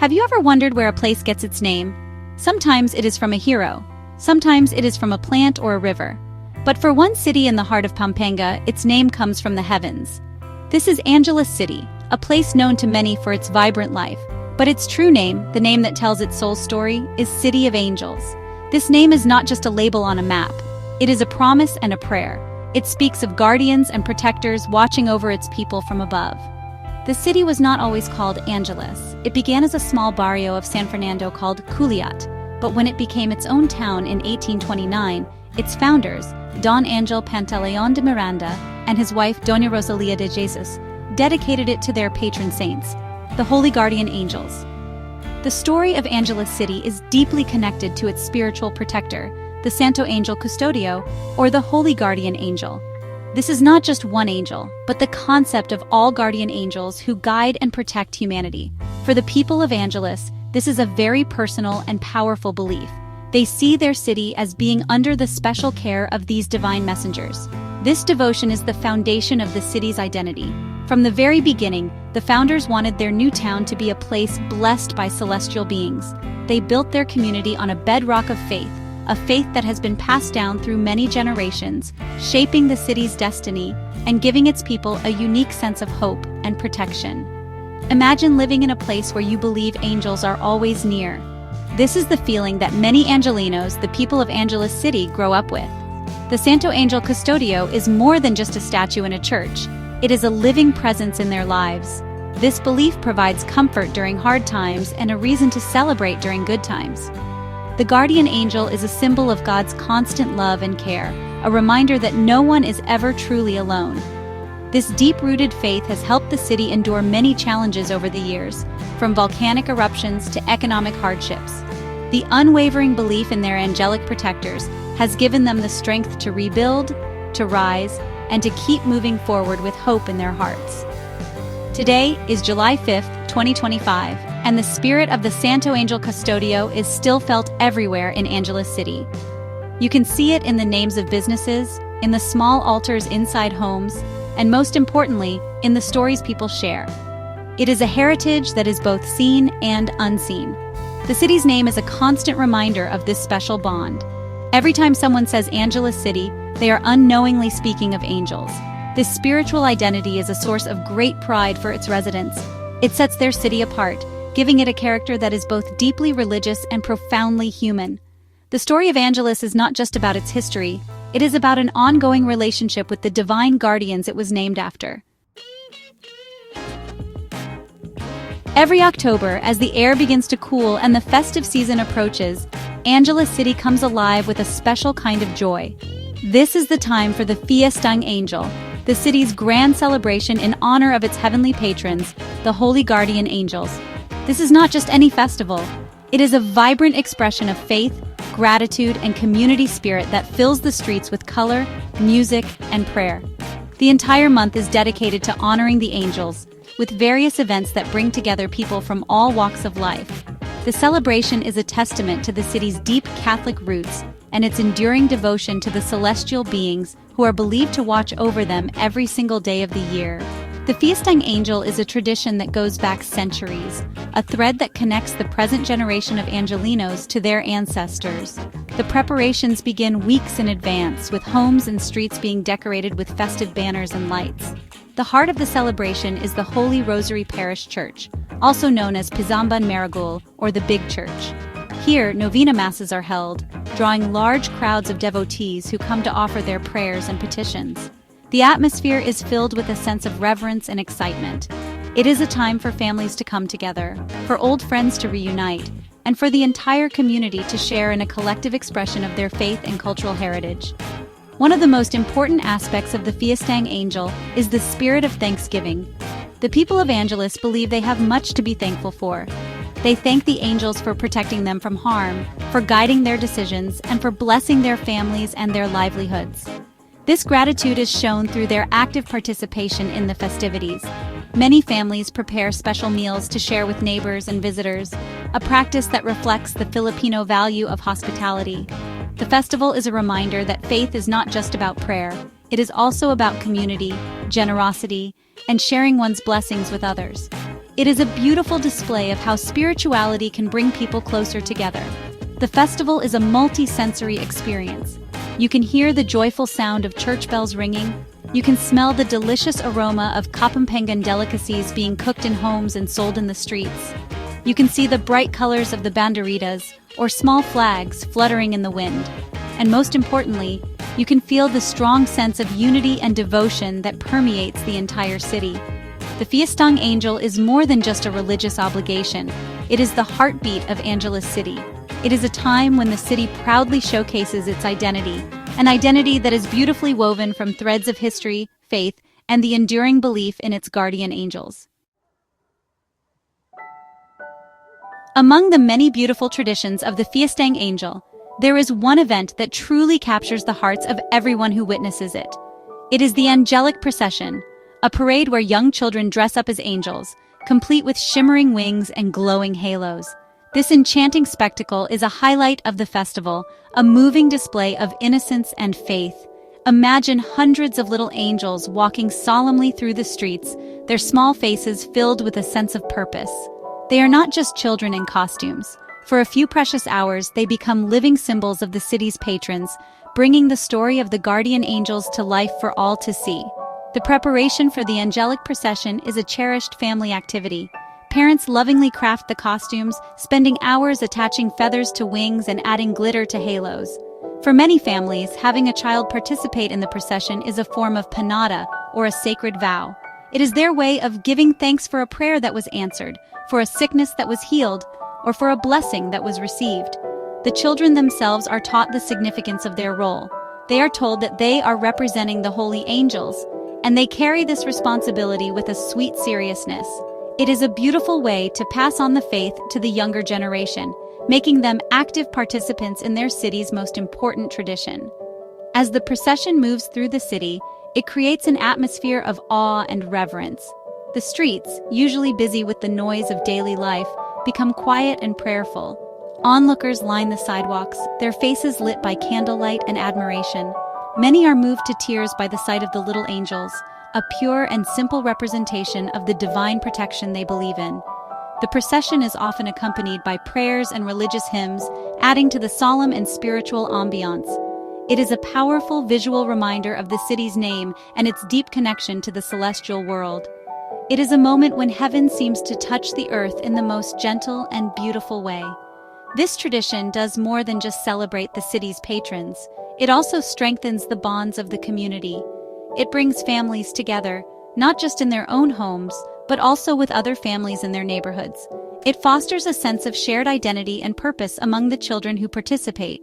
Have you ever wondered where a place gets its name? Sometimes it is from a hero. Sometimes it is from a plant or a river. But for one city in the heart of Pampanga, its name comes from the heavens. This is Angeles City, a place known to many for its vibrant life. But its true name, the name that tells its soul story, is City of Angels. This name is not just a label on a map. It is a promise and a prayer. It speaks of guardians and protectors watching over its people from above. The city was not always called Angeles. It began as a small barrio of San Fernando called Culiat, but when it became its own town in 1829, its founders, Don Angel Pantaleon de Miranda and his wife Doña Rosalia de Jesus, dedicated it to their patron saints, the Holy Guardian Angels. The story of Angeles City is deeply connected to its spiritual protector, the Santo Angel Custodio, or the Holy Guardian Angel. This is not just one angel, but the concept of all guardian angels who guide and protect humanity. For the people of Angeles, this is a very personal and powerful belief. They see their city as being under the special care of these divine messengers. This devotion is the foundation of the city's identity. From the very beginning, the founders wanted their new town to be a place blessed by celestial beings. They built their community on a bedrock of faith, a faith that has been passed down through many generations, shaping the city's destiny and giving its people a unique sense of hope and protection. Imagine living in a place where you believe angels are always near. This is the feeling that many Angelinos, the people of Angeles City, grow up with. The Santo Angel Custodio is more than just a statue in a church. It is a living presence in their lives. This belief provides comfort during hard times and a reason to celebrate during good times. The guardian angel is a symbol of God's constant love and care, a reminder that no one is ever truly alone. This deep-rooted faith has helped the city endure many challenges over the years, from volcanic eruptions to economic hardships. The unwavering belief in their angelic protectors has given them the strength to rebuild, to rise, and to keep moving forward with hope in their hearts. Today is July 5th, 2025, and the spirit of the Santo Angel Custodio is still felt everywhere in Angeles City. You can see it in the names of businesses, in the small altars inside homes, and most importantly, in the stories people share. It is a heritage that is both seen and unseen. The city's name is a constant reminder of this special bond. Every time someone says Angeles City, they are unknowingly speaking of angels. This spiritual identity is a source of great pride for its residents. It sets their city apart, giving it a character that is both deeply religious and profoundly human. The story of Angeles is not just about its history, it is about an ongoing relationship with the divine guardians it was named after. Every October, as the air begins to cool and the festive season approaches, Angeles City comes alive with a special kind of joy. This is the time for the Fiestang Angel, the city's grand celebration in honor of its heavenly patrons, the Holy Guardian Angels. This is not just any festival. It is a vibrant expression of faith, gratitude, and community spirit that fills the streets with color, music, and prayer. The entire month is dedicated to honoring the angels, with various events that bring together people from all walks of life. The celebration is a testament to the city's deep Catholic roots and its enduring devotion to the celestial beings who are believed to watch over them every single day of the year. The Fiestang Angel is a tradition that goes back centuries, a thread that connects the present generation of Angelinos to their ancestors. The preparations begin weeks in advance, with homes and streets being decorated with festive banners and lights. The heart of the celebration is the Holy Rosary Parish Church, also known as Pizamban Maragul, or the Big Church. Here, novena masses are held, drawing large crowds of devotees who come to offer their prayers and petitions. The atmosphere is filled with a sense of reverence and excitement. It is a time for families to come together, for old friends to reunite, and for the entire community to share in a collective expression of their faith and cultural heritage. One of the most important aspects of the Fiestang Angel is the spirit of thanksgiving. The people of Angeles believe they have much to be thankful for. They thank the angels for protecting them from harm, for guiding their decisions, and for blessing their families and their livelihoods. This gratitude is shown through their active participation in the festivities. Many families prepare special meals to share with neighbors and visitors, a practice that reflects the Filipino value of hospitality. The festival is a reminder that faith is not just about prayer, it is also about community, generosity, and sharing one's blessings with others. It is a beautiful display of how spirituality can bring people closer together. The festival is a multi-sensory experience. You can hear the joyful sound of church bells ringing. You can smell the delicious aroma of Kapampangan delicacies being cooked in homes and sold in the streets. You can see the bright colors of the banderitas, or small flags, fluttering in the wind. And most importantly, you can feel the strong sense of unity and devotion that permeates the entire city. The Fiestang Angel is more than just a religious obligation. It is the heartbeat of Angeles City. It is a time when the city proudly showcases its identity, an identity that is beautifully woven from threads of history, faith, and the enduring belief in its guardian angels. Among the many beautiful traditions of the Fiestang Angel, there is one event that truly captures the hearts of everyone who witnesses it. It is the angelic procession, a parade where young children dress up as angels, complete with shimmering wings and glowing halos. This enchanting spectacle is a highlight of the festival, a moving display of innocence and faith. Imagine hundreds of little angels walking solemnly through the streets, their small faces filled with a sense of purpose. They are not just children in costumes. For a few precious hours, they become living symbols of the city's patrons, bringing the story of the guardian angels to life for all to see. The preparation for the angelic procession is a cherished family activity. Parents lovingly craft the costumes, spending hours attaching feathers to wings and adding glitter to halos. For many families, having a child participate in the procession is a form of panada, or a sacred vow. It is their way of giving thanks for a prayer that was answered, for a sickness that was healed, or for a blessing that was received. The children themselves are taught the significance of their role. They are told that they are representing the holy angels, and they carry this responsibility with a sweet seriousness. It is a beautiful way to pass on the faith to the younger generation, making them active participants in their city's most important tradition. As the procession moves through the city, it creates an atmosphere of awe and reverence. The streets, usually busy with the noise of daily life, become quiet and prayerful. Onlookers line the sidewalks, their faces lit by candlelight and admiration. Many are moved to tears by the sight of the little angels, a pure and simple representation of the divine protection they believe in. The procession is often accompanied by prayers and religious hymns, adding to the solemn and spiritual ambiance. It is a powerful visual reminder of the city's name and its deep connection to the celestial world. It is a moment when heaven seems to touch the earth in the most gentle and beautiful way. This tradition does more than just celebrate the city's patrons. It also strengthens the bonds of the community. It brings families together, not just in their own homes, but also with other families in their neighborhoods. It fosters a sense of shared identity and purpose among the children who participate.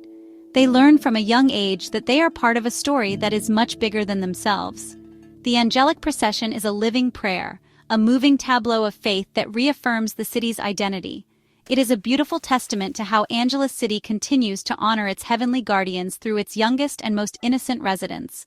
They learn from a young age that they are part of a story that is much bigger than themselves. The angelic procession is a living prayer, a moving tableau of faith that reaffirms the city's identity. It is a beautiful testament to how Angeles City continues to honor its heavenly guardians through its youngest and most innocent residents.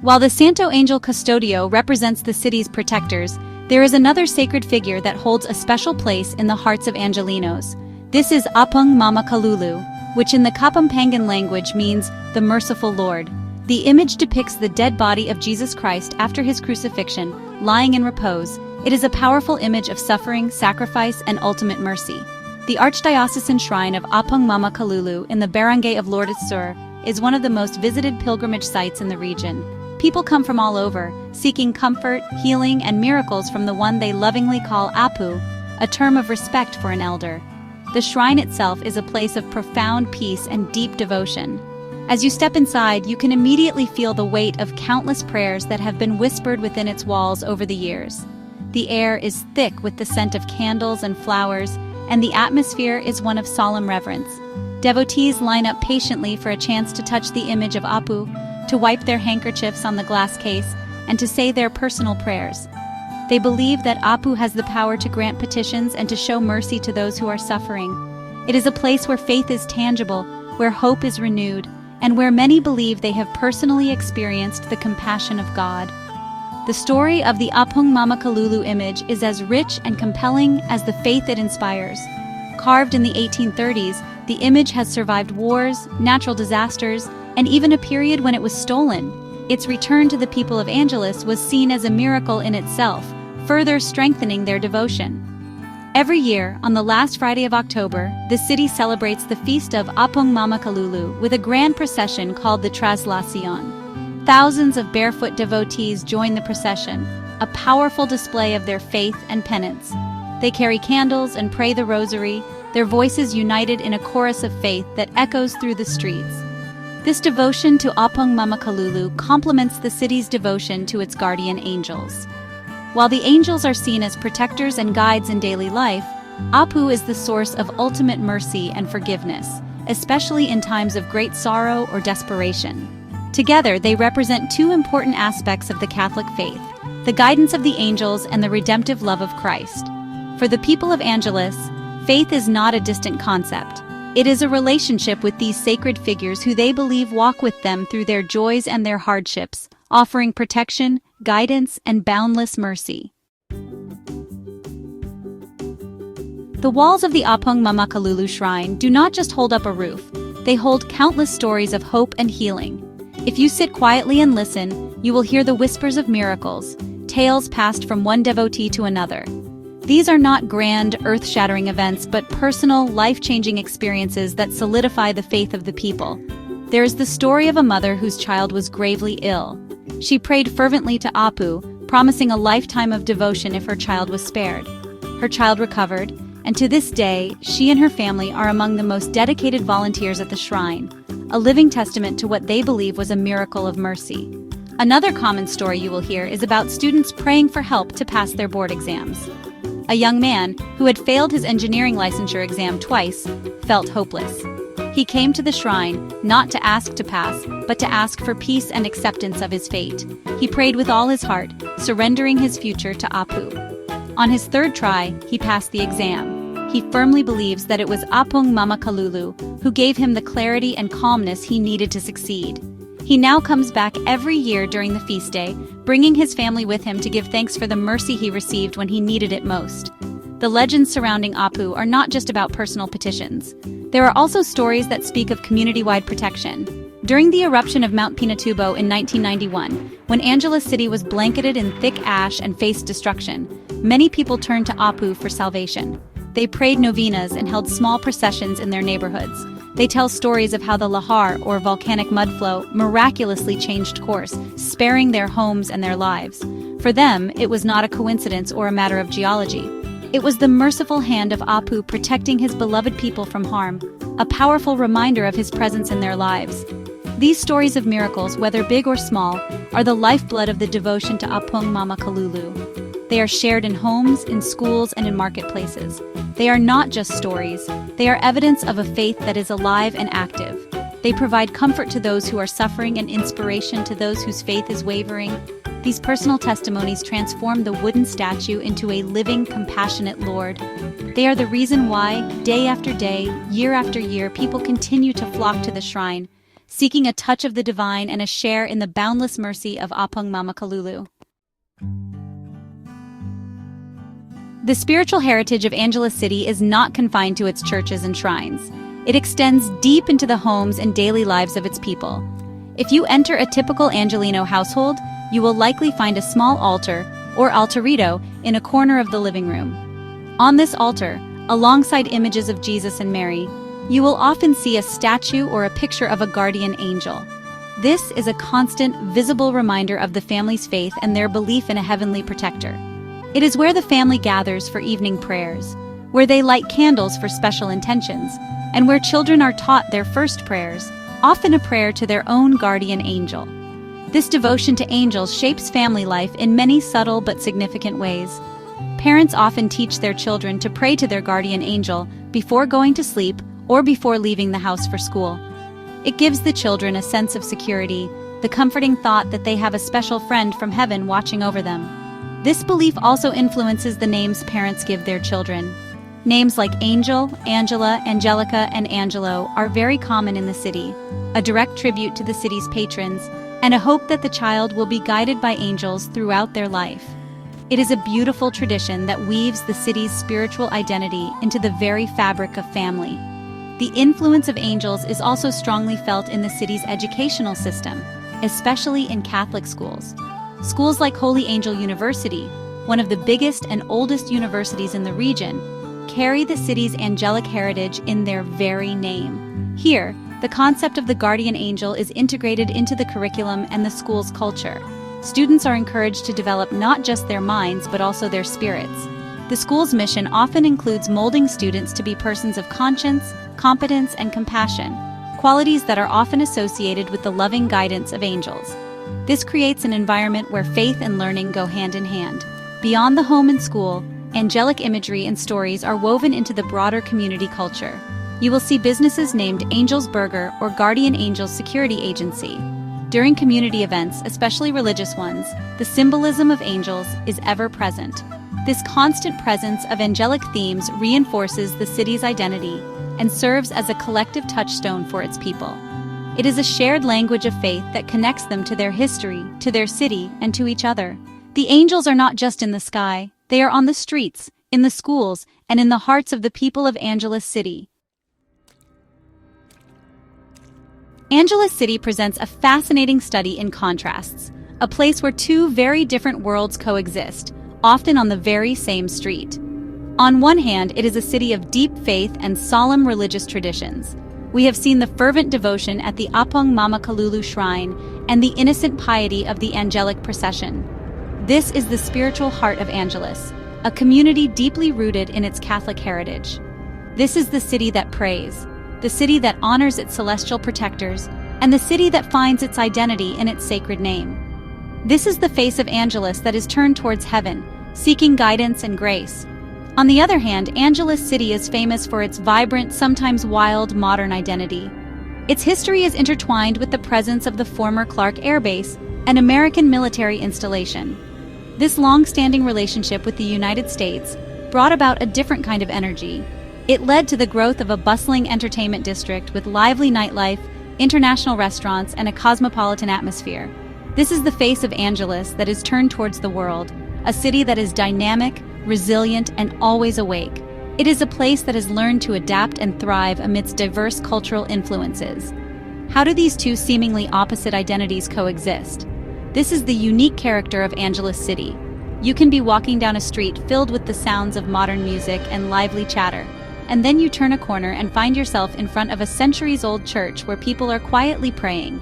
While the Santo Angel Custodio represents the city's protectors, there is another sacred figure that holds a special place in the hearts of Angelinos. This is Apung Mama Kalulu, which in the Kapampangan language means the merciful Lord. The image depicts the dead body of Jesus Christ after his crucifixion, lying in repose. It is a powerful image of suffering, sacrifice, and ultimate mercy. The Archdiocesan Shrine of Apung Mama Kalulu in the barangay of Lourdes Sur is one of the most visited pilgrimage sites in the region. People come from all over, seeking comfort, healing, and miracles from the one they lovingly call Apu, a term of respect for an elder. The shrine itself is a place of profound peace and deep devotion. As you step inside, you can immediately feel the weight of countless prayers that have been whispered within its walls over the years. The air is thick with the scent of candles and flowers, and the atmosphere is one of solemn reverence. Devotees line up patiently for a chance to touch the image of Apu, to wipe their handkerchiefs on the glass case, and to say their personal prayers. They believe that Apu has the power to grant petitions and to show mercy to those who are suffering. It is a place where faith is tangible, where hope is renewed, and where many believe they have personally experienced the compassion of God. The story of the Apung Mama Kalulu image is as rich and compelling as the faith it inspires. Carved in the 1830s, the image has survived wars, natural disasters, and even a period when it was stolen. Its return to the people of Angeles was seen as a miracle in itself, further strengthening their devotion. Every year, on the last Friday of October, the city celebrates the feast of Apong Mamakalulu with a grand procession called the Traslacion. Thousands of barefoot devotees join the procession, a powerful display of their faith and penance. They carry candles and pray the rosary, their voices united in a chorus of faith that echoes through the streets. This devotion to Apong Mamakalulu complements the city's devotion to its guardian angels. While the angels are seen as protectors and guides in daily life, Apu is the source of ultimate mercy and forgiveness, especially in times of great sorrow or desperation. Together, they represent two important aspects of the Catholic faith: the guidance of the angels and the redemptive love of Christ. For the people of Angeles, faith is not a distant concept. It is a relationship with these sacred figures who they believe walk with them through their joys and their hardships, offering protection, guidance, and boundless mercy. The walls of the Apong Mamakalulu shrine do not just hold up a roof, they hold countless stories of hope and healing. If you sit quietly and listen, you will hear the whispers of miracles, tales passed from one devotee to another. These are not grand, earth-shattering events, but personal, life-changing experiences that solidify the faith of the people. There is the story of a mother whose child was gravely ill. She prayed fervently to Apu, promising a lifetime of devotion if her child was spared. Her child recovered, and to this day, she and her family are among the most dedicated volunteers at the shrine, a living testament to what they believe was a miracle of mercy. Another common story you will hear is about students praying for help to pass their board exams. A young man, who had failed his engineering licensure exam twice, felt hopeless. He came to the shrine, not to ask to pass, but to ask for peace and acceptance of his fate. He prayed with all his heart, surrendering his future to Apu. On his third try, he passed the exam. He firmly believes that it was Apong Mamakalulu who gave him the clarity and calmness he needed to succeed. He now comes back every year during the feast day, bringing his family with him to give thanks for the mercy he received when he needed it most. The legends surrounding Apu are not just about personal petitions. There are also stories that speak of community-wide protection. During the eruption of Mount Pinatubo in 1991, when Angeles City was blanketed in thick ash and faced destruction, many people turned to Apu for salvation. They prayed novenas and held small processions in their neighborhoods. They tell stories of how the lahar, or volcanic mudflow, miraculously changed course, sparing their homes and their lives. For them, it was not a coincidence or a matter of geology. It was the merciful hand of Apu protecting his beloved people from harm, a powerful reminder of his presence in their lives. These stories of miracles, whether big or small, are the lifeblood of the devotion to Apong Mamakalulu. They are shared in homes, in schools, and in marketplaces. They are not just stories, they are evidence of a faith that is alive and active. They provide comfort to those who are suffering and inspiration to those whose faith is wavering. These personal testimonies transform the wooden statue into a living, compassionate Lord. They are the reason why, day after day, year after year, people continue to flock to the shrine, seeking a touch of the divine and a share in the boundless mercy of Apong Mamakalulu. The spiritual heritage of Angeles City is not confined to its churches and shrines. It extends deep into the homes and daily lives of its people. If you enter a typical Angelino household, you will likely find a small altar, or altarito, in a corner of the living room. On this altar, alongside images of Jesus and Mary, you will often see a statue or a picture of a guardian angel. This is a constant, visible reminder of the family's faith and their belief in a heavenly protector. It is where the family gathers for evening prayers, where they light candles for special intentions, and where children are taught their first prayers, often a prayer to their own guardian angel. This devotion to angels shapes family life in many subtle but significant ways. Parents often teach their children to pray to their guardian angel before going to sleep or before leaving the house for school. It gives the children a sense of security, the comforting thought that they have a special friend from heaven watching over them. This belief also influences the names parents give their children. Names like Angel, Angela, Angelica, and Angelo are very common in the city, a direct tribute to the city's patrons, and a hope that the child will be guided by angels throughout their life. It is a beautiful tradition that weaves the city's spiritual identity into the very fabric of family. The influence of angels is also strongly felt in the city's educational system. especially in Catholic schools. Schools like Holy Angel University, one of the biggest and oldest universities in the region, carry the city's angelic heritage in their very name. Here, the concept of the guardian angel is integrated into the curriculum and the school's culture. Students are encouraged to develop not just their minds but also their spirits. The school's mission often includes molding students to be persons of conscience, competence, and compassion, qualities that are often associated with the loving guidance of angels. This creates an environment where faith and learning go hand in hand. Beyond the home and school, angelic imagery and stories are woven into the broader community culture. You will see businesses named Angel's Burger or Guardian Angels Security Agency. During community events, especially religious ones, the symbolism of angels is ever present. This constant presence of angelic themes reinforces the city's identity and serves as a collective touchstone for its people. It is a shared language of faith that connects them to their history, to their city, and to each other. The angels are not just in the sky, they are on the streets, in the schools, and in the hearts of the people of Angeles City. Angeles City presents a fascinating study in contrasts, a place where two very different worlds coexist, often on the very same street. On one hand, it is a city of deep faith and solemn religious traditions. We have seen the fervent devotion at the Apong Mama Kalulu Shrine and the innocent piety of the angelic procession. This is the spiritual heart of Angeles, a community deeply rooted in its Catholic heritage. This is the city that prays, the city that honors its celestial protectors, and the city that finds its identity in its sacred name. This is the face of Angeles that is turned towards heaven, seeking guidance and grace. On the other hand, Angeles City is famous for its vibrant, sometimes wild, modern identity. Its history is intertwined with the presence of the former Clark Air Base, an American military installation. This long-standing relationship with the United States brought about a different kind of energy. It led to the growth of a bustling entertainment district with lively nightlife, international restaurants, and a cosmopolitan atmosphere. This is the face of Angeles that is turned towards the world, a city that is dynamic, resilient, and always awake. It is a place that has learned to adapt and thrive amidst diverse cultural influences. How do these two seemingly opposite identities coexist? This is the unique character of Angeles City. You can be walking down a street filled with the sounds of modern music and lively chatter, and then you turn a corner and find yourself in front of a centuries-old church where people are quietly praying.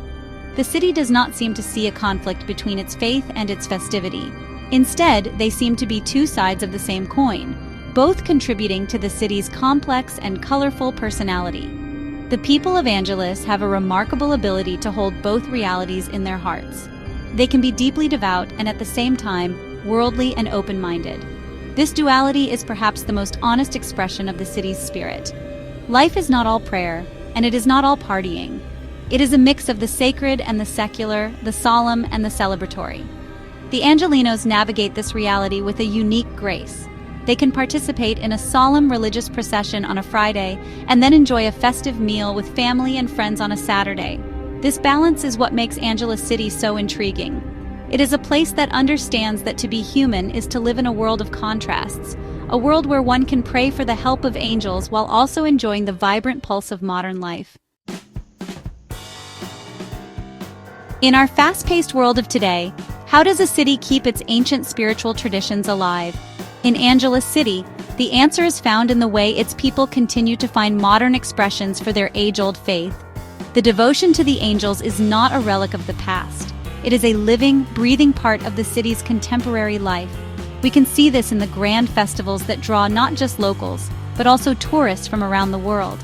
The city does not seem to see a conflict between its faith and its festivity. Instead, they seem to be two sides of the same coin, both contributing to the city's complex and colorful personality. The people of Angeles have a remarkable ability to hold both realities in their hearts. They can be deeply devout and at the same time, worldly and open-minded. This duality is perhaps the most honest expression of the city's spirit. Life is not all prayer, and it is not all partying. It is a mix of the sacred and the secular, the solemn and the celebratory. The Angelinos navigate this reality with a unique grace. They can participate in a solemn religious procession on a Friday and then enjoy a festive meal with family and friends on a Saturday. This balance is what makes Angeles City so intriguing. It is a place that understands that to be human is to live in a world of contrasts, a world where one can pray for the help of angels while also enjoying the vibrant pulse of modern life. In our fast-paced world of today, how does a city keep its ancient spiritual traditions alive? In Angeles City, the answer is found in the way its people continue to find modern expressions for their age-old faith. The devotion to the angels is not a relic of the past. It is a living, breathing part of the city's contemporary life. We can see this in the grand festivals that draw not just locals, but also tourists from around the world.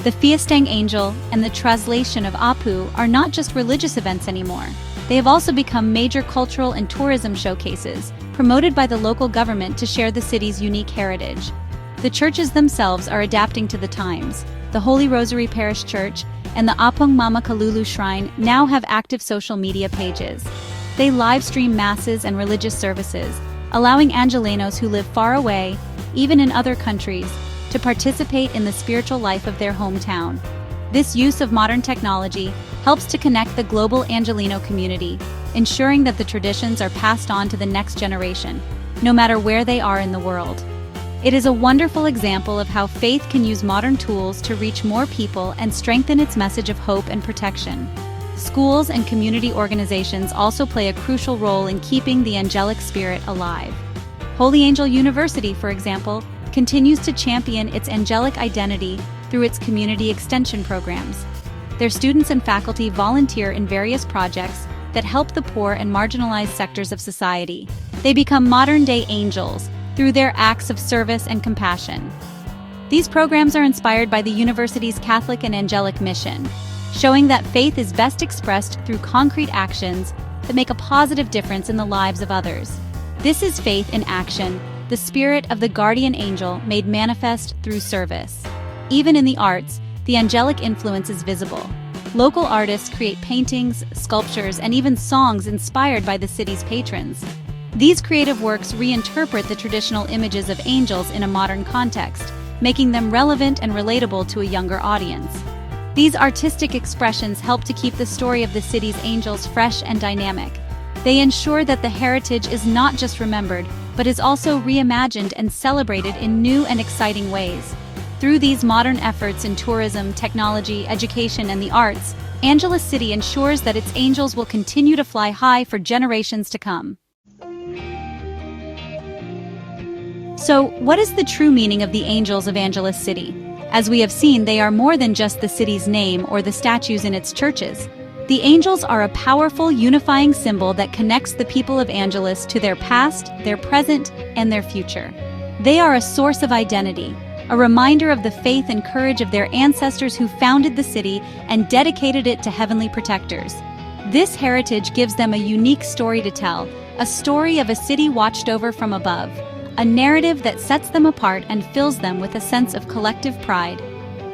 The Fiestang Angel and the Translation of Apu are not just religious events anymore. They have also become major cultural and tourism showcases, promoted by the local government to share the city's unique heritage. The churches themselves are adapting to the times. The Holy Rosary Parish Church and the Apong Mama Kalulu Shrine now have active social media pages. They live stream masses and religious services, allowing Angelenos who live far away, even in other countries, to participate in the spiritual life of their hometown. This use of modern technology helps to connect the global Angelino community, ensuring that the traditions are passed on to the next generation, no matter where they are in the world. It is a wonderful example of how faith can use modern tools to reach more people and strengthen its message of hope and protection. Schools and community organizations also play a crucial role in keeping the angelic spirit alive. Holy Angel University, for example, continues to champion its angelic identity through its community extension programs. Their students and faculty volunteer in various projects that help the poor and marginalized sectors of society. They become modern-day angels through their acts of service and compassion. These programs are inspired by the university's Catholic and angelic mission, showing that faith is best expressed through concrete actions that make a positive difference in the lives of others. This is faith in action, the spirit of the guardian angel made manifest through service. Even in the arts, the angelic influence is visible. Local artists create paintings, sculptures, and even songs inspired by the city's patrons. These creative works reinterpret the traditional images of angels in a modern context, making them relevant and relatable to a younger audience. These artistic expressions help to keep the story of the city's angels fresh and dynamic. They ensure that the heritage is not just remembered, but is also reimagined and celebrated in new and exciting ways. Through these modern efforts in tourism, technology, education, and the arts, Angeles City ensures that its angels will continue to fly high for generations to come. So, what is the true meaning of the angels of Angeles City? As we have seen, they are more than just the city's name or the statues in its churches. The angels are a powerful, unifying symbol that connects the people of Angeles to their past, their present, and their future. They are a source of identity, a reminder of the faith and courage of their ancestors who founded the city and dedicated it to heavenly protectors. This heritage gives them a unique story to tell, a story of a city watched over from above, a narrative that sets them apart and fills them with a sense of collective pride.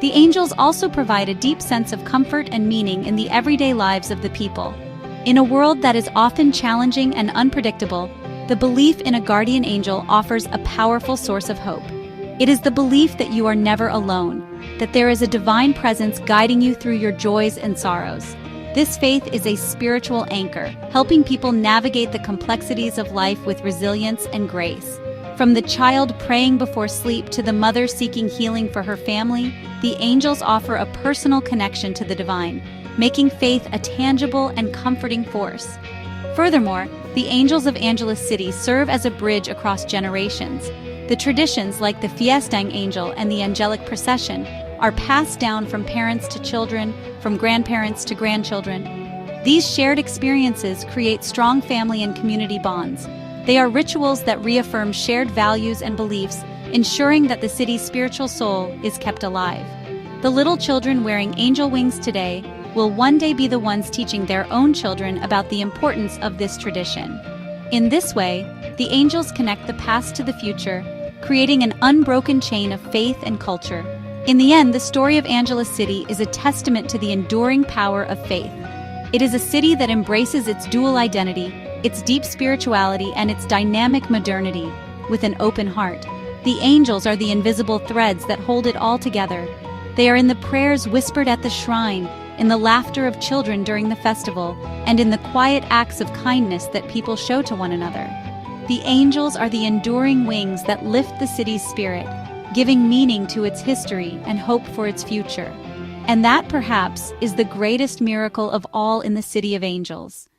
The angels also provide a deep sense of comfort and meaning in the everyday lives of the people. In a world that is often challenging and unpredictable, the belief in a guardian angel offers a powerful source of hope. It is the belief that you are never alone, that there is a divine presence guiding you through your joys and sorrows. This faith is a spiritual anchor, helping people navigate the complexities of life with resilience and grace. From the child praying before sleep to the mother seeking healing for her family, the angels offer a personal connection to the divine, making faith a tangible and comforting force. Furthermore, the angels of Angeles City serve as a bridge across generations. The traditions like the Fiestang Angel and the Angelic Procession are passed down from parents to children, from grandparents to grandchildren. These shared experiences create strong family and community bonds. They are rituals that reaffirm shared values and beliefs, ensuring that the city's spiritual soul is kept alive. The little children wearing angel wings today will one day be the ones teaching their own children about the importance of this tradition. In this way, the angels connect the past to the future, creating an unbroken chain of faith and culture. In the end, the story of Angeles City is a testament to the enduring power of faith. It is a city that embraces its dual identity, its deep spirituality, and its dynamic modernity, with an open heart. The angels are the invisible threads that hold it all together. They are in the prayers whispered at the shrine, in the laughter of children during the festival, and in the quiet acts of kindness that people show to one another. The angels are the enduring wings that lift the city's spirit, giving meaning to its history and hope for its future. And that, perhaps, is the greatest miracle of all in the City of Angels.